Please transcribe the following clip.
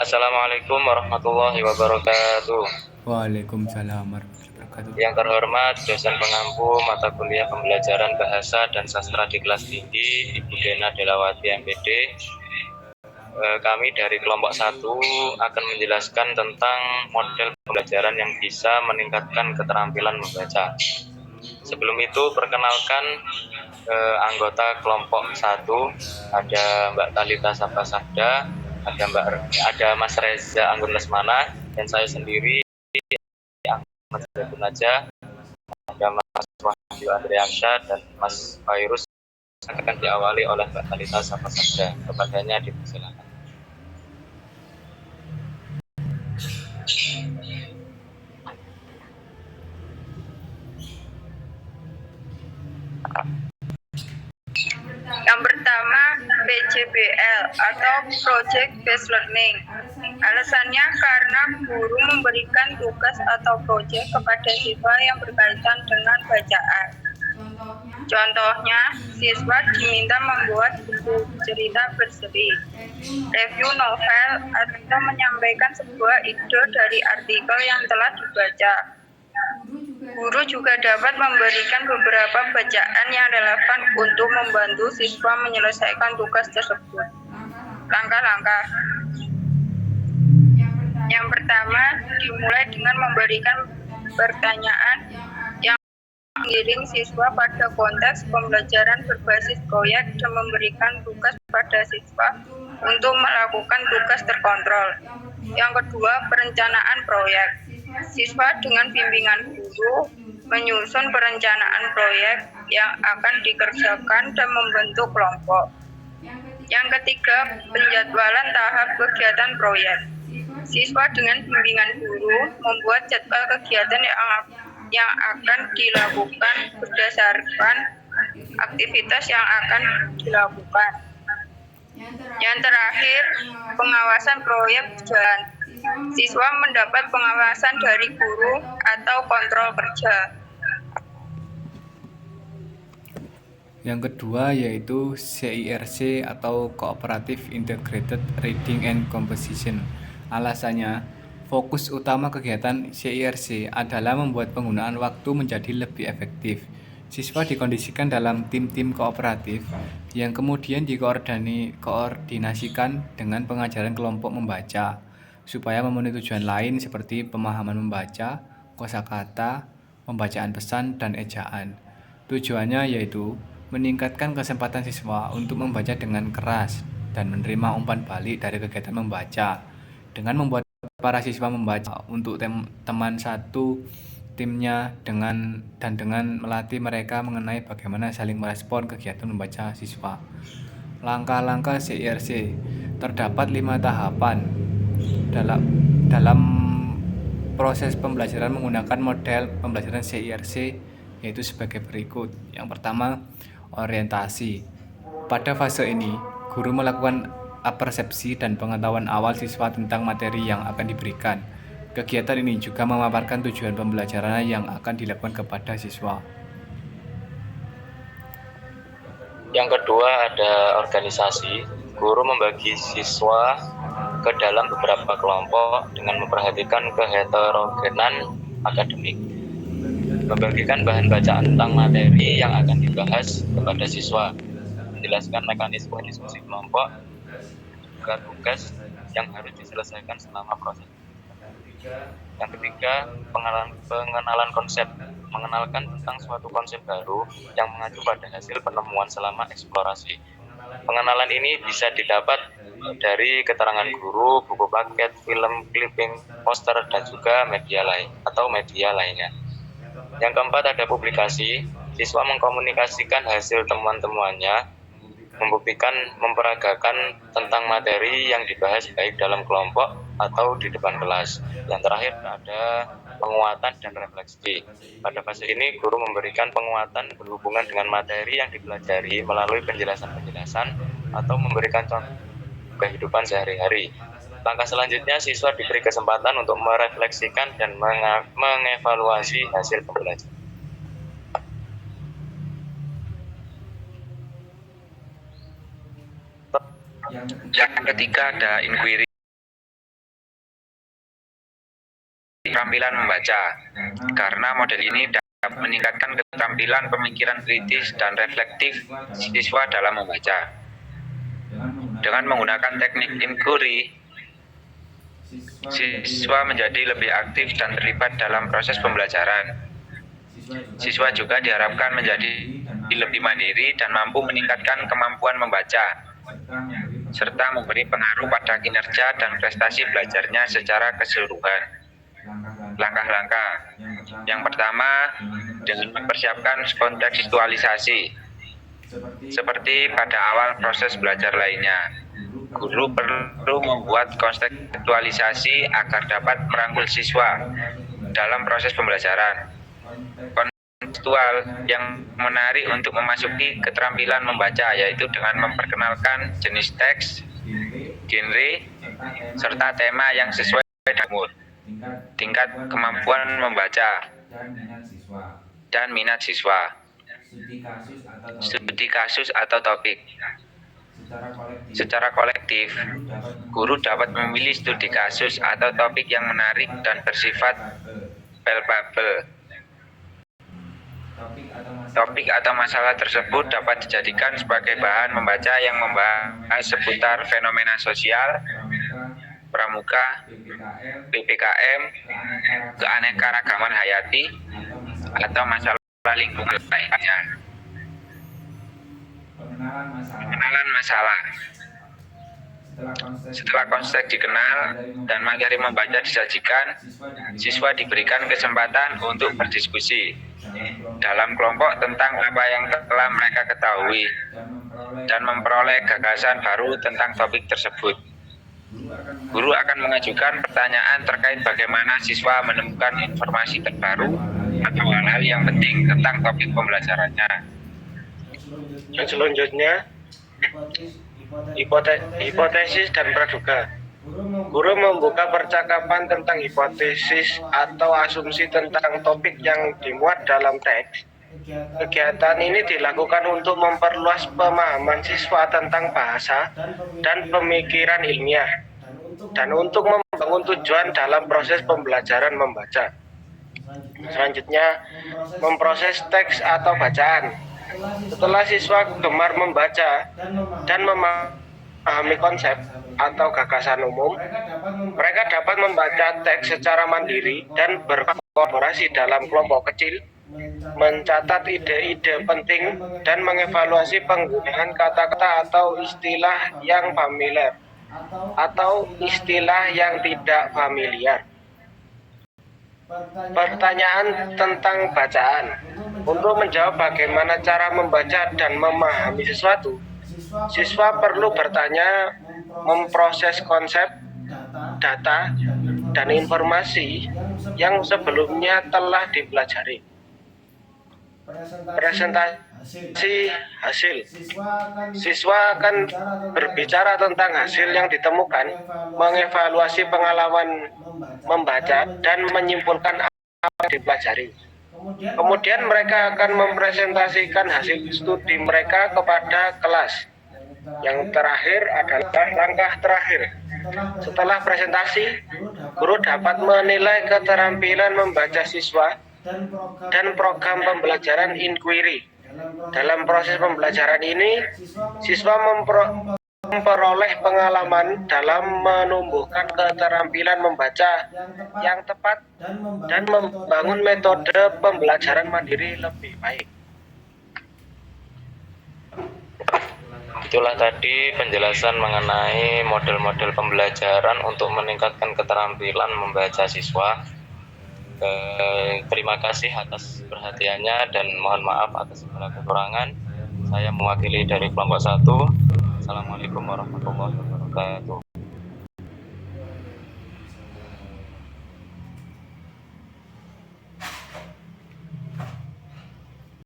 Assalamualaikum warahmatullahi wabarakatuh. Waalaikumsalam warahmatullahi wabarakatuh. Yang terhormat dosen pengampu mata kuliah pembelajaran bahasa dan sastra di kelas tinggi, Ibu Dena Delawati MPD. Kami dari kelompok 1 akan menjelaskan tentang model pembelajaran yang bisa meningkatkan keterampilan membaca. Sebelum itu, perkenalkan anggota kelompok 1, ada Mbak Talita Sapasada, ada Mas Reza Anggun Lesmana, dan saya sendiri Ahmad Zaitun Naja, ada Mas Wahyu Andriansyah dan Mas Fairuz. Akan diawali oleh Mbak Talita Sapasada. Kepadanya dipersilakan. Yang pertama, PJBL atau Project Based Learning. Alasannya karena guru memberikan tugas atau proyek kepada siswa yang berkaitan dengan bacaan. Contohnya, siswa diminta membuat buku cerita berseri, review novel, atau menyampaikan sebuah ide dari artikel yang telah dibaca. Guru juga dapat memberikan beberapa bacaan yang relevan untuk membantu siswa menyelesaikan tugas tersebut. Langkah-langkah. Yang pertama, dimulai dengan memberikan pertanyaan yang mengiring siswa pada konteks pembelajaran berbasis proyek dan memberikan tugas pada siswa untuk melakukan tugas terkontrol. Yang kedua, perencanaan proyek. Siswa dengan bimbingan guru menyusun perencanaan proyek yang akan dikerjakan dan membentuk kelompok. Yang ketiga, penjadwalan tahap kegiatan proyek. Siswa dengan bimbingan guru membuat jadwal kegiatan yang akan dilakukan berdasarkan aktivitas yang akan dilakukan. Yang terakhir, pengawasan proyek berjalan. Siswa mendapat pengawasan dari guru atau kontrol kerja. Yang kedua yaitu CIRC atau Cooperative Integrated Reading and Composition. Alasannya, fokus utama kegiatan CIRC adalah membuat penggunaan waktu menjadi lebih efektif. Siswa dikondisikan dalam tim-tim kooperatif yang kemudian dikoordinasikan dengan pengajaran kelompok membaca supaya memenuhi tujuan lain seperti pemahaman membaca, kosakata, pembacaan pesan, dan ejaan. Tujuannya yaitu meningkatkan kesempatan siswa untuk membaca dengan keras dan menerima umpan balik dari kegiatan membaca. Dengan membuat para siswa membaca untuk teman satu timnya dengan melatih mereka mengenai bagaimana saling merespon kegiatan membaca siswa. Langkah-langkah CIRC terdapat 5 tahapan dalam proses pembelajaran menggunakan model pembelajaran CIRC, yaitu sebagai berikut. Yang pertama, orientasi. Pada fase ini, guru melakukan persepsi dan pengetahuan awal siswa tentang materi yang akan diberikan. Kegiatan ini juga memaparkan tujuan pembelajaran yang akan dilakukan kepada siswa. Yang kedua ada organisasi. Guru membagi siswa ke dalam beberapa kelompok dengan memperhatikan keheterogenan akademik. Membagikan bahan bacaan tentang materi yang akan dibahas kepada siswa. Menjelaskan mekanisme diskusi kelompok, juga tugas yang harus diselesaikan selama proses. Yang ketiga, pengenalan konsep. Mengenalkan tentang suatu konsep baru yang mengacu pada hasil penemuan selama eksplorasi. Pengenalan ini bisa didapat dari keterangan guru, buku paket, film, clipping, poster, dan juga media lainnya. Yang keempat ada publikasi. Siswa mengkomunikasikan hasil temuan-temuannya, memperagakan tentang materi yang dibahas baik dalam kelompok atau di depan kelas. Yang terakhir ada penguatan dan refleksi. Pada fase ini, guru memberikan penguatan berhubungan dengan materi yang dipelajari melalui penjelasan-penjelasan atau memberikan contoh kehidupan sehari-hari. Langkah selanjutnya, siswa diberi kesempatan untuk merefleksikan dan mengevaluasi hasil pembelajaran. Yang ketiga ada inquiry. keterampilan membaca, karena model ini dapat meningkatkan keterampilan pemikiran kritis dan reflektif siswa dalam membaca. Dengan menggunakan teknik inquiry, siswa menjadi lebih aktif dan terlibat dalam proses pembelajaran. Siswa juga diharapkan menjadi lebih mandiri dan mampu meningkatkan kemampuan membaca, serta memberi pengaruh pada kinerja dan prestasi belajarnya secara keseluruhan. Langkah-langkah. Yang pertama, dengan mempersiapkan kontekstualisasi. Seperti pada awal proses belajar lainnya, guru perlu membuat kontekstualisasi agar dapat merangkul siswa dalam proses pembelajaran. Kontekstual yang menarik untuk memasuki keterampilan membaca, yaitu dengan memperkenalkan jenis teks, genre, serta tema yang sesuai dengan umur, tingkat kemampuan membaca, dan minat siswa. Studi kasus atau topik. Secara kolektif, guru dapat memilih studi kasus atau topik yang menarik dan bersifat palpable. Topik atau masalah tersebut dapat dijadikan sebagai bahan membaca yang membahas seputar fenomena sosial, pramuka, PPKM, keanekaragaman hayati, atau masalah lingkungan lainnya. Pengenalan masalah. Setelah konsep dikenal dan materi membaca disajikan, siswa diberikan kesempatan untuk berdiskusi dalam kelompok tentang apa yang telah mereka ketahui dan memperoleh gagasan baru tentang topik tersebut. Guru akan mengajukan pertanyaan terkait bagaimana siswa menemukan informasi terbaru atau hal-hal yang penting tentang topik pembelajarannya. Dan selanjutnya, hipotesis dan praduga. Guru membuka percakapan tentang hipotesis atau asumsi tentang topik yang dimuat dalam teks. Kegiatan ini dilakukan untuk memperluas pemahaman siswa tentang bahasa dan pemikiran ilmiah, dan untuk membangun tujuan dalam proses pembelajaran membaca. Selanjutnya, memproses teks atau bacaan. Setelah siswa gemar membaca dan memahami konsep atau gagasan umum, mereka dapat membaca teks secara mandiri dan berkolaborasi dalam kelompok kecil, mencatat ide-ide penting, dan mengevaluasi penggunaan kata-kata atau istilah yang familiar atau istilah yang tidak familiar. Pertanyaan tentang bacaan. Untuk menjawab bagaimana cara membaca dan memahami sesuatu, siswa perlu bertanya, memproses konsep, data, dan informasi yang sebelumnya telah dipelajari. Presentasi hasil. Siswa akan berbicara tentang hasil yang ditemukan, mengevaluasi pengalaman membaca, dan menyimpulkan apa yang dipelajari. Kemudian mereka akan mempresentasikan hasil studi mereka kepada kelas. Yang terakhir adalah langkah terakhir. Setelah presentasi, guru dapat menilai keterampilan membaca siswa dan program pembelajaran inquiry. Dalam proses pembelajaran ini, siswa memperoleh pengalaman dalam menumbuhkan keterampilan membaca yang tepat dan membangun metode pembelajaran mandiri lebih baik. Itulah tadi penjelasan mengenai model-model pembelajaran untuk meningkatkan keterampilan membaca siswa. Terima kasih atas perhatiannya dan mohon maaf atas segala kekurangan. Saya mewakili dari kelompok 1. Assalamualaikum warahmatullahi wabarakatuh.